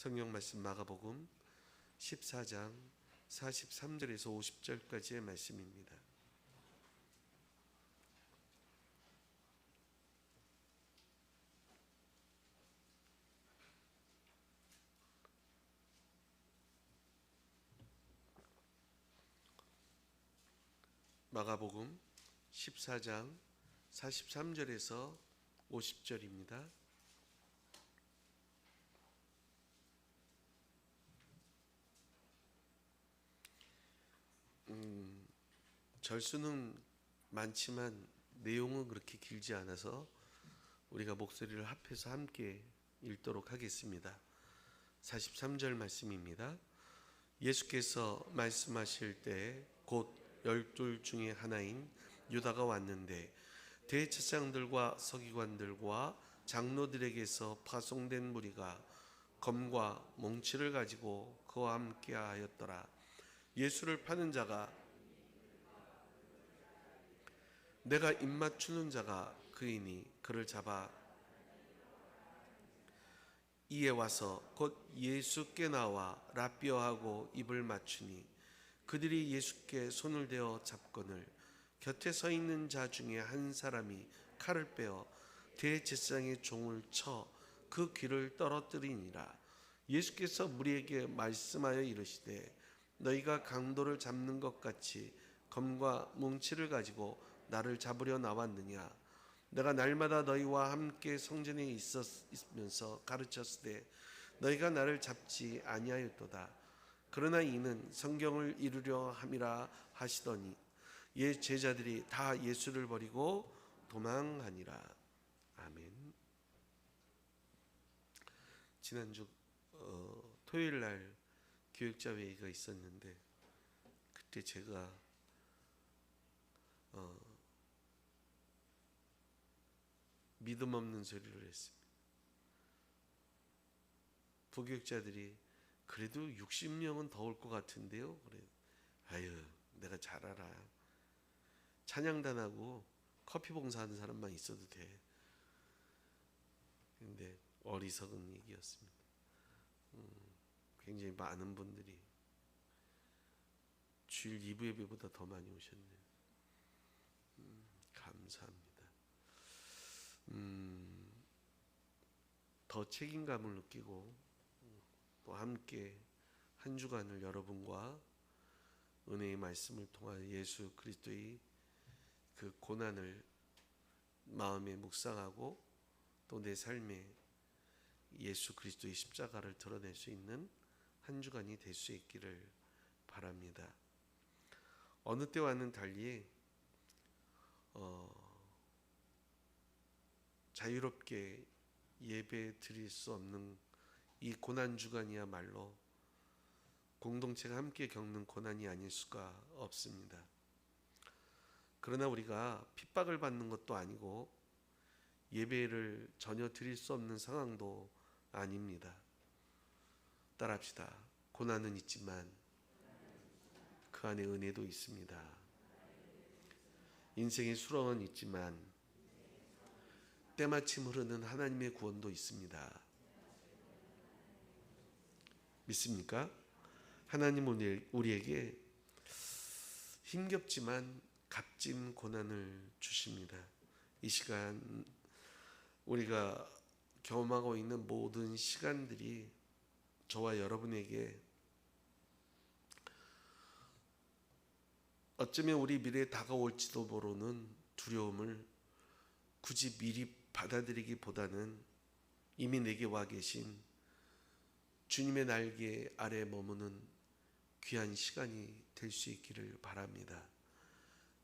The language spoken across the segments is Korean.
성경 말씀 마가복음 14장 43절에서 50절까지의 말씀입니다. 마가복음 14장 43절에서 50절입니다. 절수는 많지만 내용은 그렇게 길지 않아서 우리가 목소리를 합해서 함께 읽도록 하겠습니다. 43절 말씀입니다. 예수께서 말씀하실 때 곧 12 중에 하나인 유다가 왔는데 대제사장들과 서기관들과 장로들에게서 파송된 무리가 검과 몽치를 가지고 그와 함께 하였더라. 예수를 파는 자가 내가 입맞추는 자가 그이니 그를 잡아 이에 와서 곧 예수께 나와 라삐어하고 입을 맞추니 그들이 예수께 손을 대어 잡거늘 곁에 서 있는 자 중에 한 사람이 칼을 빼어 대제사장의 종을 쳐 그 귀를 떨어뜨리니라. 예수께서 무리에게 말씀하여 이르시되 너희가 강도를 잡는 것 같이 검과 뭉치를 가지고 나를 잡으려 나왔느냐. 내가 날마다 너희와 함께 성전에 있으면서 가르쳤으되 너희가 나를 잡지 아니하였도다. 그러나 이는 성경을 이루려 함이라 하시더니 제자들이 다 예수를 버리고 도망하니라. 아멘. 지난주 토요일 날 교육자 회의가 있었는데 그때 제가 믿음 없는 소리를 했습니다. 부교육자들이 그래도 60명은 더 올 것 같은데요. 그래. 아유, 내가 잘 알아. 찬양단하고 커피 봉사하는 사람만 있어도 돼. 근데 어리석은 얘기였습니다. 굉장히 많은 분들이 주일 2부 예배보다 더 많이 오셨네요. 감사합니다. 더 책임감을 느끼고 또 함께 한 주간을 여러분과 은혜의 말씀을 통하여 예수 그리스도의 그 고난을 마음에 묵상하고 또 내 삶에 예수 그리스도의 십자가를 드러낼 수 있는 한 주간이 될 수 있기를 바랍니다. 어느 때와는 달리 자유롭게 예배 드릴 수 없는 이 고난 주간이야말로 공동체가 함께 겪는 고난이 아닐 수가 없습니다. 그러나 우리가 핍박을 받는 것도 아니고 예배를 전혀 드릴 수 없는 상황도 아닙니다. 따라합시다. 고난은 있지만 그 안에 은혜도 있습니다. 인생의 수렁은 있지만 때마침 흐르는 하나님의 구원도 있습니다. 믿습니까? 하나님은 우리에게 힘겹지만 값진 고난을 주십니다. 이 시간 우리가 경험하고 있는 모든 시간들이 저와 여러분에게 어쩌면 우리 미래에 다가올지도 모르는 두려움을 굳이 미리 받아들이기보다는 이미 내게 와 계신 주님의 날개 아래 머무는 귀한 시간이 될 수 있기를 바랍니다.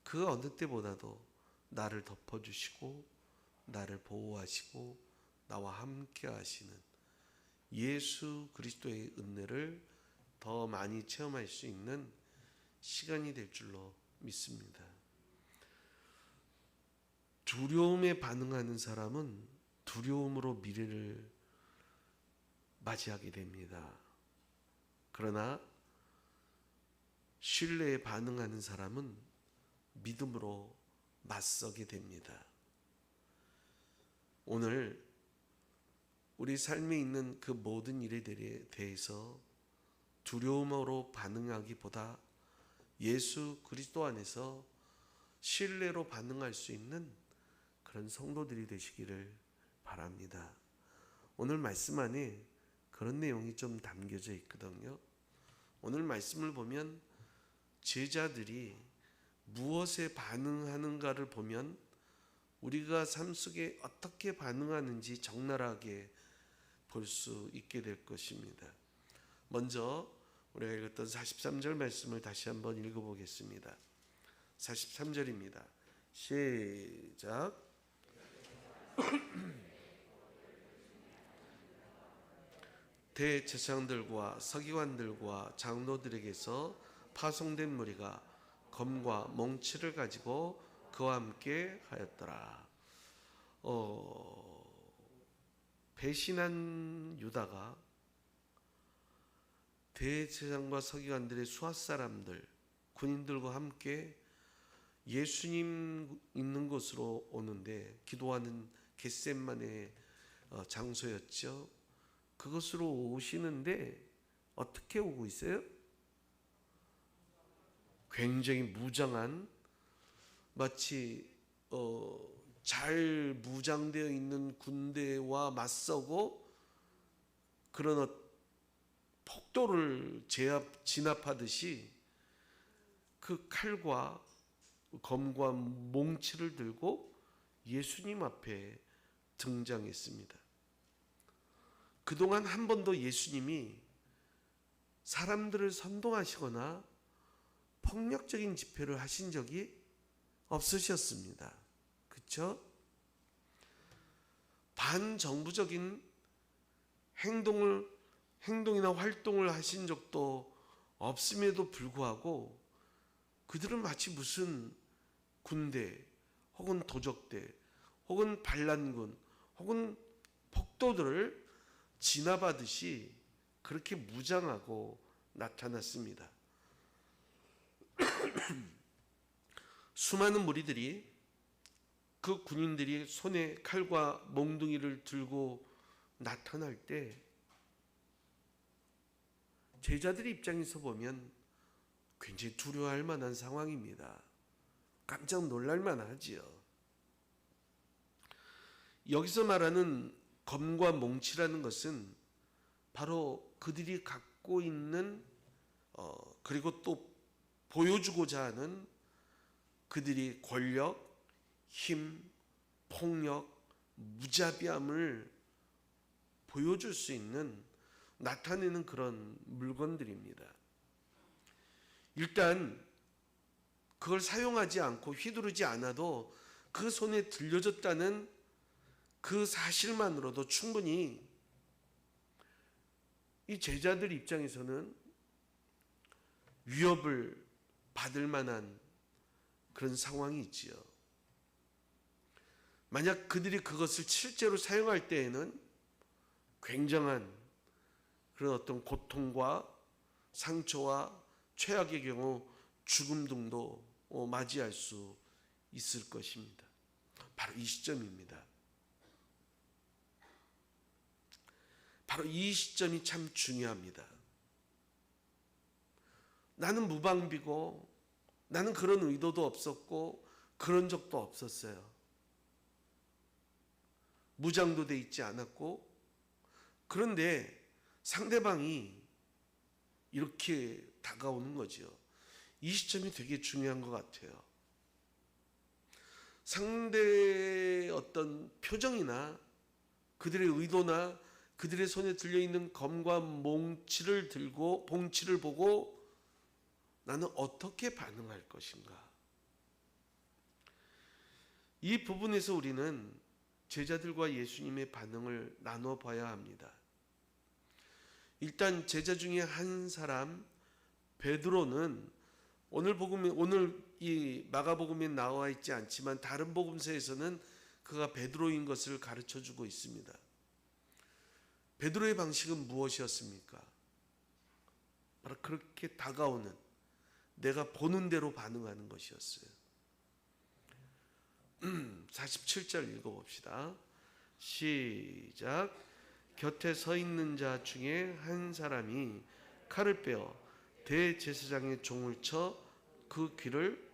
그 어느 때보다도 나를 덮어주시고 나를 보호하시고 나와 함께 하시는 예수 그리스도의 은혜를 더 많이 체험할 수 있는 시간이 될 줄로 믿습니다. 두려움에 반응하는 사람은 두려움으로 미래를 맞이하게 됩니다. 그러나 신뢰에 반응하는 사람은 믿음으로 맞서게 됩니다. 오늘 우리 삶에 있는 그 모든 일에 대해서 두려움으로 반응하기보다 예수 그리스도 안에서 신뢰로 반응할 수 있는 그런 성도들이 되시기를 바랍니다. 오늘 말씀 안에 그런 내용이 좀 담겨져 있거든요. 오늘 말씀을 보면 제자들이 무엇에 반응하는가를 보면 우리가 삶 속에 어떻게 반응하는지 적나라하게 볼 수 있게 될 것입니다. 먼저 우리가 읽었던 43절 말씀을 다시 한번 읽어보겠습니다. 43절입니다. 시작. 대제사장들과 서기관들과 장로들에게서 파송된 무리가 검과 몽치를 가지고 그와 함께 하였더라. 배신한 유다가 대제사장과 서기관들의 수하 사람들, 군인들과 함께 예수님 있는 곳으로 오는데 기도하는 겟세마네 장소였죠. 그것으로 오시는데 어떻게 오고 있어요? 굉장히 무장한, 마치 잘 무장되어 있는 군대와 맞서고 그런 폭도를 진압하듯이 그 칼과 검과 몽치를 들고 예수님 앞에 등장했습니다. 그동안 한 번도 예수님이 사람들을 선동하시거나 폭력적인 집회를 하신 적이 없으셨습니다. 그렇죠? 반정부적인 행동이나 활동을 하신 적도 없음에도 불구하고 그들은 마치 무슨 군대 혹은 도적대 혹은 반란군 혹은 폭도들을 진압하듯이 그렇게 무장하고 나타났습니다. 수많은 무리들이 그 군인들이 손에 칼과 몽둥이를 들고 나타날 때 제자들의 입장에서 보면 굉장히 두려워할 만한 상황입니다. 깜짝 놀랄 만하지요. 여기서 말하는 검과 몽치라는 것은 바로 그들이 갖고 있는 그리고 또 보여주고자 하는 그들이 권력, 힘, 폭력, 무자비함을 보여줄 수 있는, 나타내는 그런 물건들입니다. 일단 그걸 사용하지 않고 휘두르지 않아도 그 손에 들려졌다는 그 사실만으로도 충분히 이 제자들 입장에서는 위협을 받을 만한 그런 상황이 있지요. 만약 그들이 그것을 실제로 사용할 때에는 굉장한 그런 어떤 고통과 상처와 최악의 경우 죽음 등도 맞이할 수 있을 것입니다. 바로 이 시점입니다. 바로 이 시점이 참 중요합니다. 나는 무방비고 나는 그런 의도도 없었고 그런 적도 없었어요. 무장도 돼 있지 않았고, 그런데 상대방이 이렇게 다가오는 거죠. 이 시점이 되게 중요한 것 같아요. 상대의 어떤 표정이나 그들의 의도나 그들의 손에 들려있는 검과 몽치를 들고 봉치를 보고 나는 어떻게 반응할 것인가. 이 부분에서 우리는 제자들과 예수님의 반응을 나눠 봐야 합니다. 일단 제자 중에 한 사람 베드로는 오늘 이 마가복음에 나와 있지 않지만 다른 복음서에서는 그가 베드로인 것을 가르쳐 주고 있습니다. 베드로의 방식은 무엇이었습니까? 바로 그렇게 다가오는, 내가 보는 대로 반응하는 것이었어요. 47절 읽어봅시다. 시작. 곁에 서 있는 자 중에 한 사람이 칼을 빼어 대제사장의 종을 쳐 그 귀를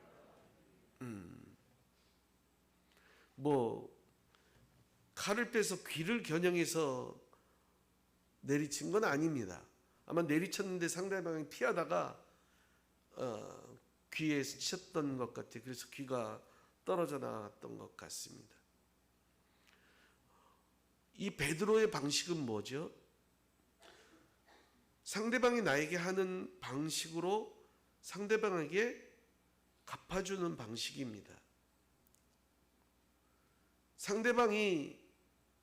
칼을 빼서 귀를 겨냥해서 내리친 건 아닙니다. 아마 내리쳤는데 상대방이 피하다가 귀에 스쳤던 것 같아요. 그래서 귀가 떨어져 나갔던 것 같습니다. 이 베드로의 방식은 뭐죠? 상대방이 나에게 하는 방식으로 상대방에게 갚아주는 방식입니다. 상대방이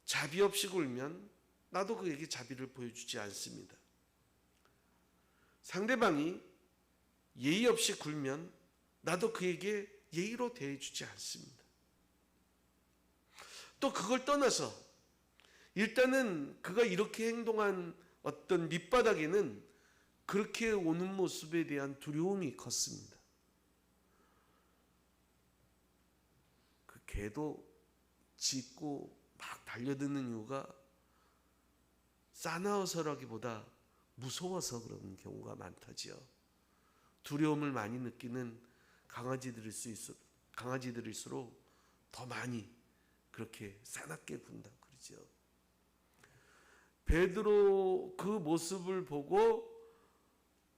자비 없이 굴면 나도 그에게 자비를 보여주지 않습니다. 상대방이 예의 없이 굴면 나도 그에게 예의로 대해주지 않습니다. 또 그걸 떠나서 일단은 그가 이렇게 행동한 어떤 밑바닥에는 그렇게 오는 모습에 대한 두려움이 컸습니다. 그 개도 짖고 막 달려드는 이유가 싸나워서라기보다 무서워서 그런 경우가 많다지요. 두려움을 많이 느끼는 강아지들일수록 더 많이 그렇게 사납게 군다 그러죠. 베드로 그 모습을 보고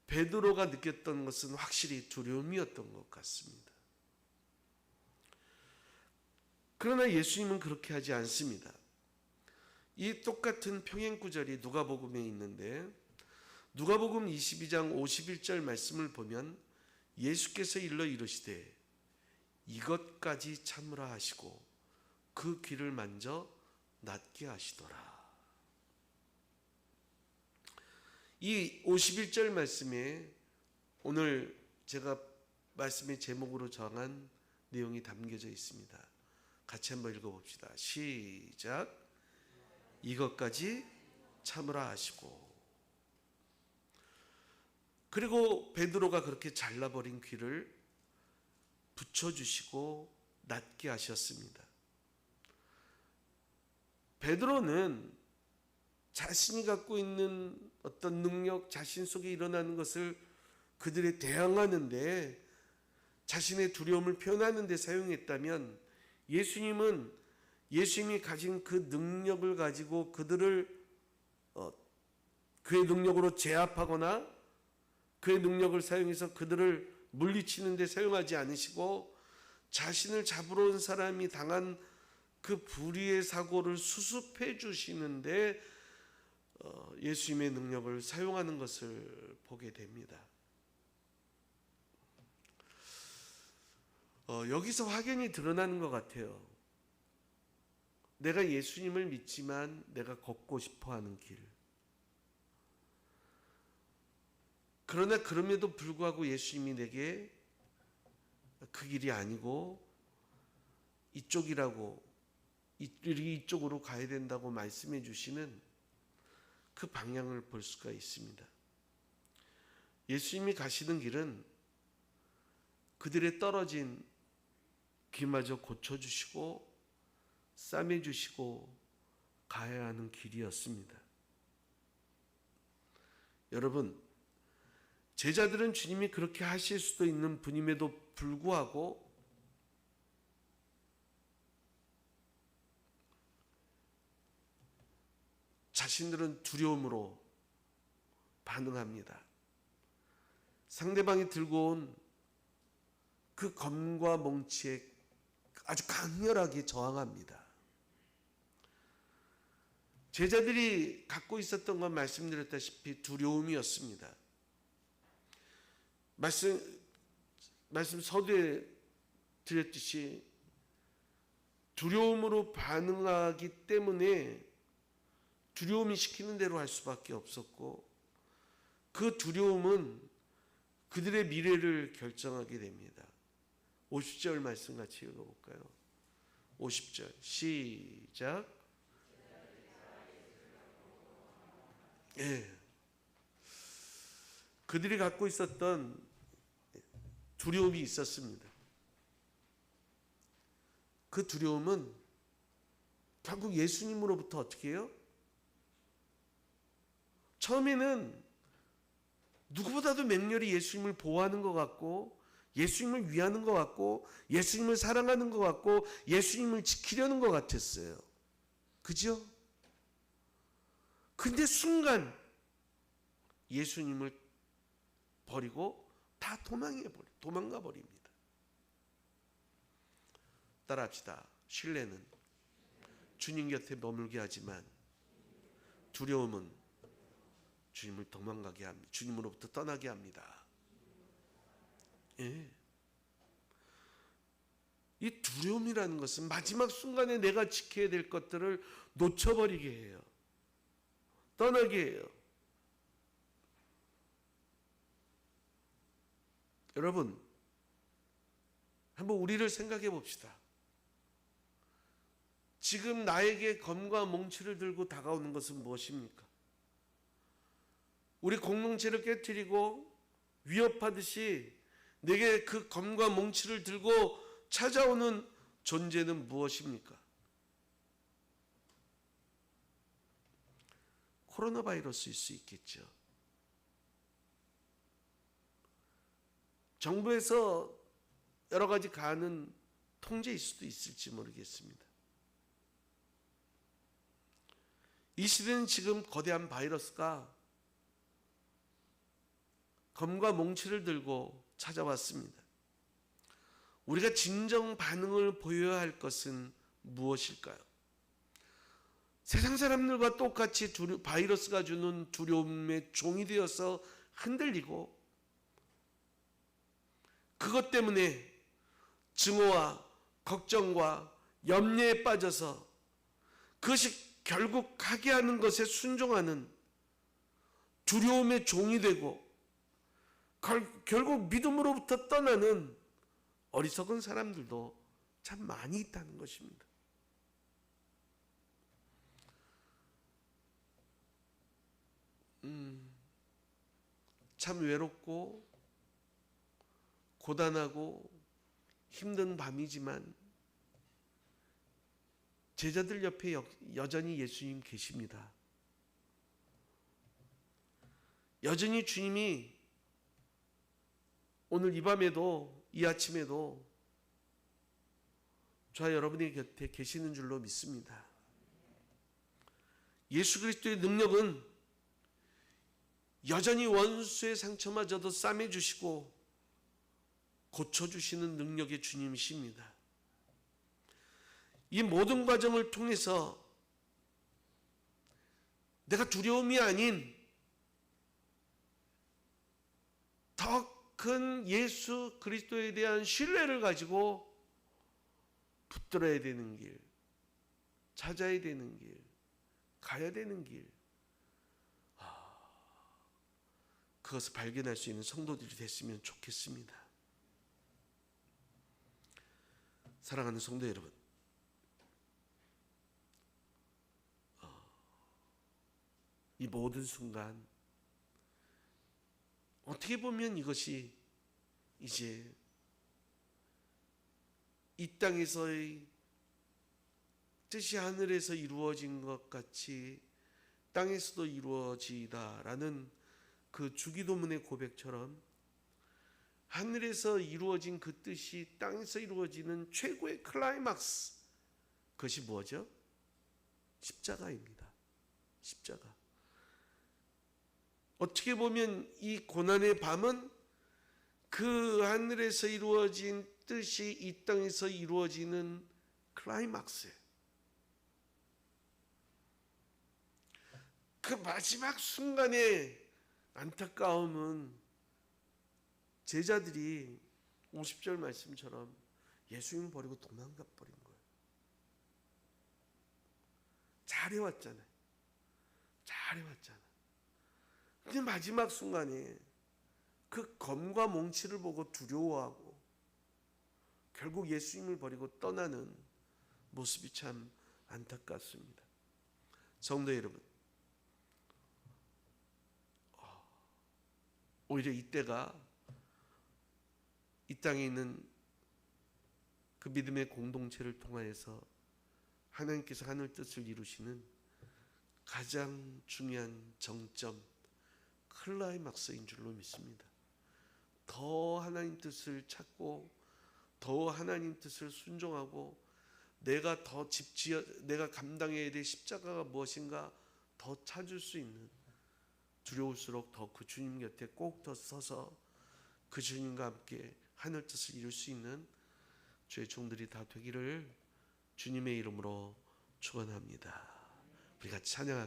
베드로가 느꼈던 것은 확실히 두려움이었던 것 같습니다. 그러나 예수님은 그렇게 하지 않습니다. 이 똑같은 평행구절이 누가복음에 있는데 누가복음 22장 51절 말씀을 보면 예수께서 일러 이르시되 이것까지 참으라 하시고 그 귀를 만져 낫게 하시더라. 이 51절 말씀에 오늘 제가 말씀의 제목으로 정한 내용이 담겨져 있습니다. 같이 한번 읽어봅시다. 시작. 이것까지 참으라 하시고. 그리고 베드로가 그렇게 잘라버린 귀를 붙여주시고 낫게 하셨습니다. 베드로는 자신이 갖고 있는 어떤 능력, 자신 속에 일어나는 것을 그들에 대항하는데 자신의 두려움을 표현하는 데 사용했다면 예수님은 예수님이 가진 그 능력을 가지고 그들을 그의 능력으로 제압하거나 그의 능력을 사용해서 그들을 물리치는 데 사용하지 않으시고 자신을 잡으러 온 사람이 당한 그 불의의 사고를 수습해 주시는데 예수님의 능력을 사용하는 것을 보게 됩니다. 여기서 확연히 드러나는 것 같아요. 내가 예수님을 믿지만 내가 걷고 싶어하는 길. 그러나 그럼에도 불구하고 예수님이 내게 그 길이 아니고 이쪽이라고 이쪽으로 가야 된다고 말씀해 주시는 그 방향을 볼 수가 있습니다. 예수님이 가시는 길은 그들의 떨어진 귀마저 고쳐주시고 싸매주시고 가야 하는 길이었습니다. 여러분, 제자들은 주님이 그렇게 하실 수도 있는 분임에도 불구하고 자신들은 두려움으로 반응합니다. 상대방이 들고 온 그 검과 몽치에 아주 강렬하게 저항합니다. 제자들이 갖고 있었던 건 말씀드렸다시피 두려움이었습니다. 말씀 서두에 드렸듯이 두려움으로 반응하기 때문에 두려움이 시키는 대로 할 수밖에 없었고 그 두려움은 그들의 미래를 결정하게 됩니다. 50절 말씀 같이 읽어볼까요? 50절 시작. 예. 그들이 갖고 있었던 두려움이 있었습니다. 그 두려움은 결국 예수님으로부터 어떻게 해요? 처음에는 누구보다도 맹렬히 예수님을 보호하는 것 같고, 예수님을 위하는 것 같고, 예수님을 사랑하는 것 같고, 예수님을 지키려는 것 같았어요. 그죠? 근데 순간 예수님을 버리고 다 도망가 버립니다. 따라합시다. 신뢰는 주님 곁에 머물게 하지만 두려움은 주님을 도망가게 합니다. 주님으로부터 떠나게 합니다. 예. 이 두려움이라는 것은 마지막 순간에 내가 지켜야 될 것들을 놓쳐버리게 해요. 떠나게 해요. 여러분, 한번 우리를 생각해 봅시다. 지금 나에게 검과 몽치를 들고 다가오는 것은 무엇입니까? 우리 공동체를 깨뜨리고 위협하듯이 내게 그 검과 몽치를 들고 찾아오는 존재는 무엇입니까? 코로나 바이러스일 수 있겠죠. 정부에서 여러 가지 가는 통제일 수도 있을지 모르겠습니다. 이 시대는 지금 거대한 바이러스가 검과 몽치를 들고 찾아왔습니다. 우리가 진정 반응을 보여야 할 것은 무엇일까요? 세상 사람들과 똑같이 바이러스가 주는 두려움의 종이 되어서 흔들리고, 그것 때문에 증오와 걱정과 염려에 빠져서 그것이 결국 가게 하는 것에 순종하는 두려움의 종이 되고 결국 믿음으로부터 떠나는 어리석은 사람들도 참 많이 있다는 것입니다. 참 외롭고 고단하고 힘든 밤이지만 제자들 옆에 여전히 예수님 계십니다. 여전히 주님이 오늘 이 밤에도, 이 아침에도 저와 여러분의 곁에 계시는 줄로 믿습니다. 예수 그리스도의 능력은 여전히 원수의 상처마저도 싸매주시고 고쳐주시는 능력의 주님이십니다. 이 모든 과정을 통해서 내가 두려움이 아닌 더 큰 예수 그리스도에 대한 신뢰를 가지고 붙들어야 되는 길, 찾아야 되는 길, 가야 되는 길, 그것을 발견할 수 있는 성도들이 됐으면 좋겠습니다. 사랑하는 성도 여러분, 이 모든 순간 어떻게 보면 이것이 이제 이 땅에서의 뜻이 하늘에서 이루어진 것 같이 땅에서도 이루어지다라는 그 주기도문의 고백처럼 하늘에서 이루어진 그 뜻이 땅에서 이루어지는 최고의 클라이막스, 그것이 뭐죠? 십자가입니다. 십자가. 어떻게 보면 이 고난의 밤은 그 하늘에서 이루어진 뜻이 이 땅에서 이루어지는 클라이막스예요. 그 마지막 순간의 안타까움은 제자들이 50절 말씀처럼 예수님 버리고 도망가 버린 거예요. 잘해왔잖아요. 잘해왔잖아요. 근데 마지막 순간에 그 검과 몽치를 보고 두려워하고 결국 예수님을 버리고 떠나는 모습이 참 안타깝습니다. 성도 여러분, 오히려 이때가 이 땅에 있는 그 믿음의 공동체를 통하여서 하나님께서 하늘 뜻을 이루시는 가장 중요한 정점, 클라이막스인 줄로 믿습니다. 더 하나님 뜻을 찾고 더 하나님 뜻을 순종하고 내가 내가 감당해야 될 십자가가 무엇인가 더 찾을 수 있는, 두려울수록 더 그 주님 곁에 꼭 더 서서 그 주님과 함께 하늘 뜻을 이룰 수 있는 주의 종들이 다 되기를 주님의 이름으로 축원합니다. 우리가 찬양합니다.